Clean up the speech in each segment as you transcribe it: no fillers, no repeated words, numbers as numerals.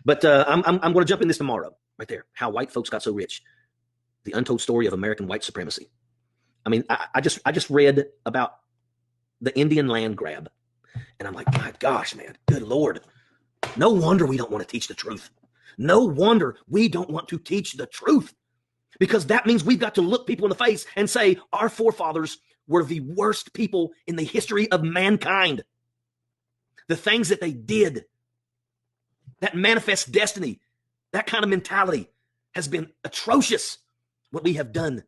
But I'm going to jump in this tomorrow, right there. How white folks got so rich. The untold story of American white supremacy. I mean, I just read about the Indian land grab, and I'm like, my gosh, man, good Lord. No wonder we don't want to teach the truth. No wonder we don't want to teach the truth, because that means we've got to look people in the face and say our forefathers were the worst people in the history of mankind. The things that they did, that manifest destiny, that kind of mentality has been atrocious. What we have done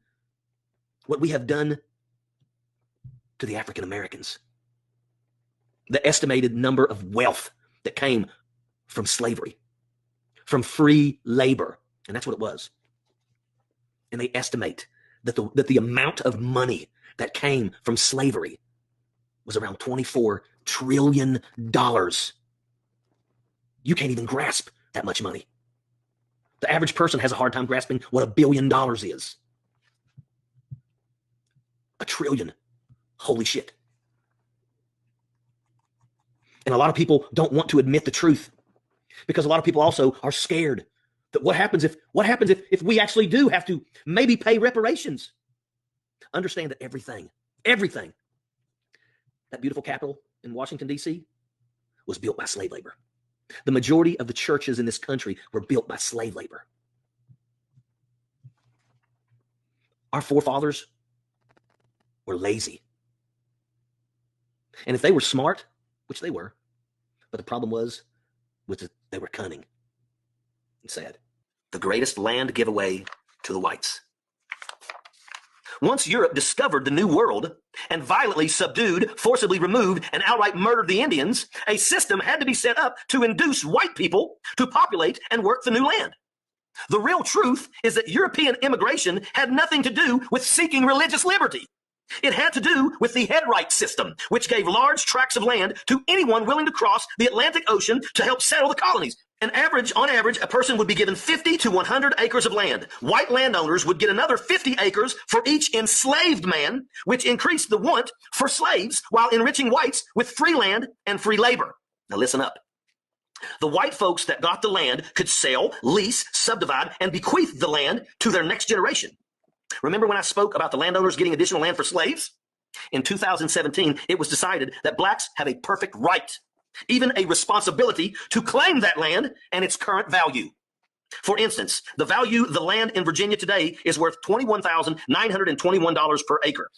to the African Americans. The estimated number of wealth that came from slavery, from free labor, and that's what it was. And they estimate that the amount of money that came from slavery was around $24 trillion. You can't even grasp that much money. The average person has a hard time grasping what $1 billion is. $1 trillion. Holy shit. And a lot of people don't want to admit the truth, because a lot of people also are scared that what happens if we actually do have to maybe pay reparations. Understand that everything, that beautiful Capitol in Washington, D.C. was built by slave labor. The majority of the churches in this country were built by slave labor. Our forefathers were lazy. And if they were smart, which they were, but the problem was they were cunning and sad. The greatest land giveaway to the whites. Once Europe discovered the New World and violently subdued, forcibly removed, and outright murdered the Indians, a system had to be set up to induce white people to populate and work the new land. The real truth is that European immigration had nothing to do with seeking religious liberty. It had to do with the headright system, which gave large tracts of land to anyone willing to cross the Atlantic Ocean to help settle the colonies. On average, a person would be given 50 to 100 acres of land. White landowners would get another 50 acres for each enslaved man, which increased the want for slaves while enriching whites with free land and free labor. Now listen up. The white folks that got the land could sell, lease, subdivide, and bequeath the land to their next generation. Remember when I spoke about the landowners getting additional land for slaves? In 2017, it was decided that blacks have a perfect right, even a responsibility, to claim that land and its current value. For instance, the value of the land in Virginia today is worth $21,921 per acre.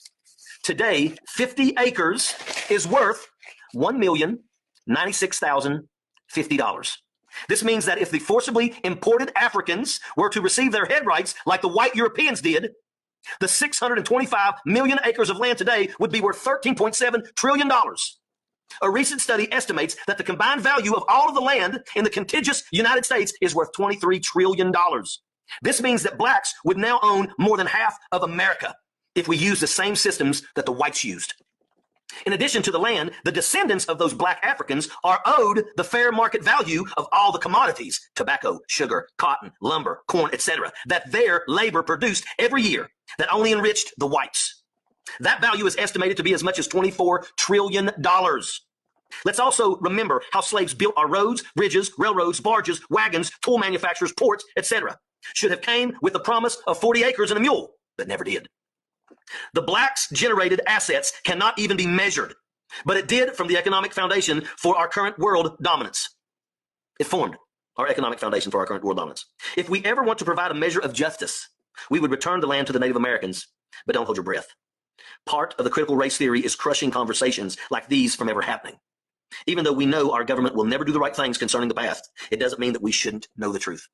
Today, 50 acres is worth $1,096,050. This means that if the forcibly imported Africans were to receive their head rights like the white Europeans did, the 625 million acres of land today would be worth $13.7 trillion. A recent study estimates that the combined value of all of the land in the contiguous United States is worth $23 trillion. This means that blacks would now own more than half of America if we use the same systems that the whites used. In addition to the land, the descendants of those black Africans are owed the fair market value of all the commodities, tobacco, sugar, cotton, lumber, corn, etc., that their labor produced every year that only enriched the whites. That value is estimated to be as much as $24 trillion. Let's also remember how slaves built our roads, bridges, railroads, barges, wagons, tool manufacturers, ports, etc. Should have came with the promise of 40 acres and a mule, but never did. The blacks' generated assets cannot even be measured, but it did from the economic foundation for our current world dominance. It formed our economic foundation for our current world dominance. If we ever want to provide a measure of justice, we would return the land to the Native Americans, but don't hold your breath. Part of the critical race theory is crushing conversations like these from ever happening. Even though we know our government will never do the right things concerning the past, it doesn't mean that we shouldn't know the truth.